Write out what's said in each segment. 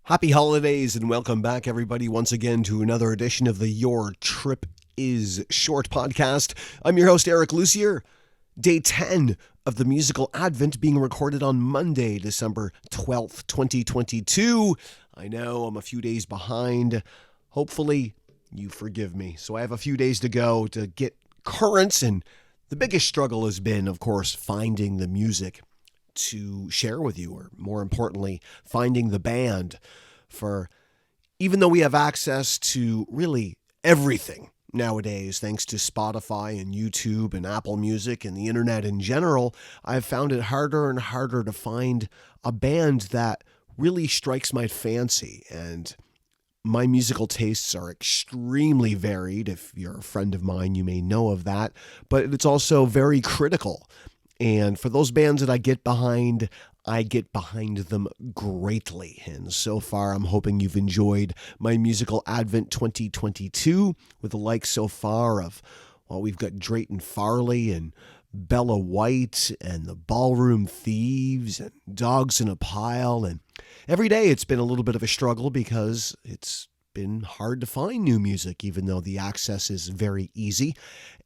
Happy holidays and welcome back, everybody, once again to another edition of the Your Trip is Short podcast. I'm your host, Eric Lucier. Day 10 of the musical Advent being recorded on Monday, December 12th, 2022. I know I'm a few days behind. Hopefully, you forgive me. So I have a few days to go to get currents, and the biggest struggle has been, of course, finding the music to share with you, or more importantly, finding the band. For even though we have access to really everything nowadays, thanks to Spotify and YouTube and Apple Music and the internet in general, I've found it harder and harder to find a band that really strikes my fancy. And my musical tastes are extremely varied. If you're a friend of mine, you may know of that, but it's also very critical. And for those bands that I get behind them greatly. And so far, I'm hoping you've enjoyed my musical Advent 2022 with the likes so far of, well, we've got Drayton Farley and Bella White and the Ballroom Thieves and Dogs in a Pile. And every day it's been a little bit of a struggle because it's been hard to find new music, even though the access is very easy.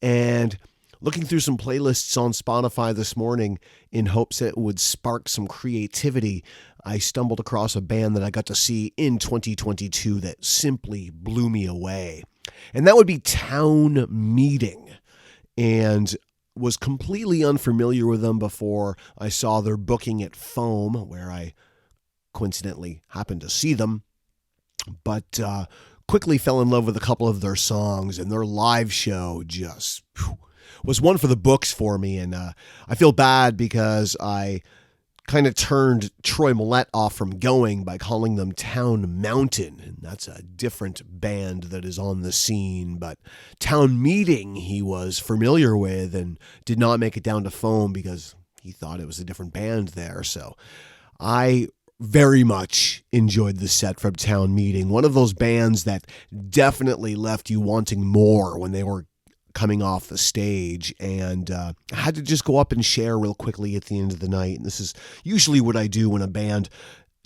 And looking through some playlists on Spotify this morning in hopes that it would spark some creativity, I stumbled across a band that I got to see in 2022 that simply blew me away. And that would be Town Meeting. And was completely unfamiliar with them before I saw their booking at Foam, where I coincidentally happened to see them. But quickly fell in love with a couple of their songs, and their live show just was one for the books for me. And I feel bad because I kind of turned Troy Millette off from going by calling them Town Mountain. And that's a different band that is on the scene. But Town Meeting he was familiar with and did not make it down to Foam because he thought it was a different band there. So I very much enjoyed the set from Town Meeting. One of those bands that definitely left you wanting more when they were coming off the stage, and I had to just go up and share real quickly at the end of the night. And this is usually what I do when a band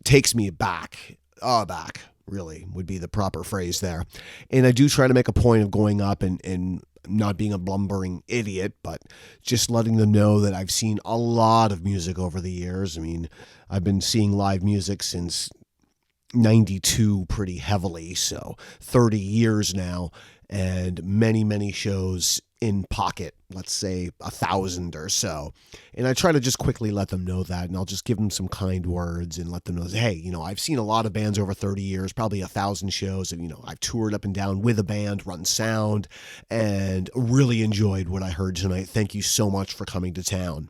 takes me back. Back really would be the proper phrase there. And I do try to make a point of going up and not being a blumbering idiot, but just letting them know that I've seen a lot of music over the years. I mean, I've been seeing live music since 92 pretty heavily, so 30 years now, and many shows in pocket, let's say 1,000 or so. And I try to just quickly let them know that, and I'll just give them some kind words and let them know, hey, I've seen a lot of bands over 30 years, probably 1,000 shows, and I've toured up and down with a band, run sound, and really enjoyed what I heard tonight. Thank you so much for coming to town.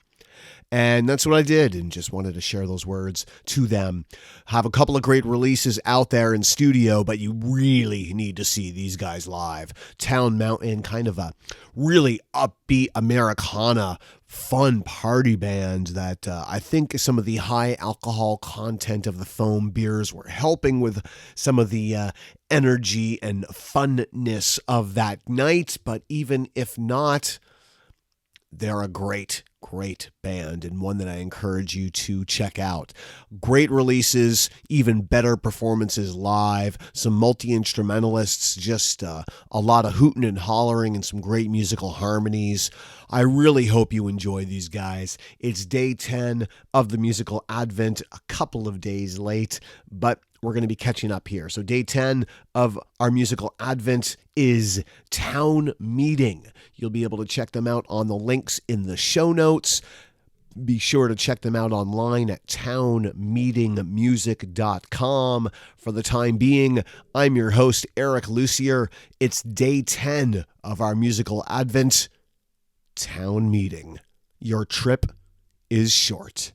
And that's what I did, and just wanted to share those words to them. Have a couple of great releases out there in studio, but you really need to see these guys live. Town Mountain, kind of a really upbeat Americana fun party band that I think some of the high alcohol content of the Foam beers were helping with some of the energy and funness of that night. But even if not, they're a great band, and one that I encourage you to check out. Great releases, even better performances live, some multi-instrumentalists, just a lot of hooting and hollering and some great musical harmonies. I really hope you enjoy these guys. It's day 10 of the musical Advent, a couple of days late, but we're going to be catching up here. So day 10 of our musical Advent is Town Meeting. You'll be able to check them out on the links in the show notes. Be sure to check them out online at townmeetingmusic.com. For the time being, I'm your host, Eric Lucier. It's day 10 of our musical Advent, Town Meeting. Your trip is short.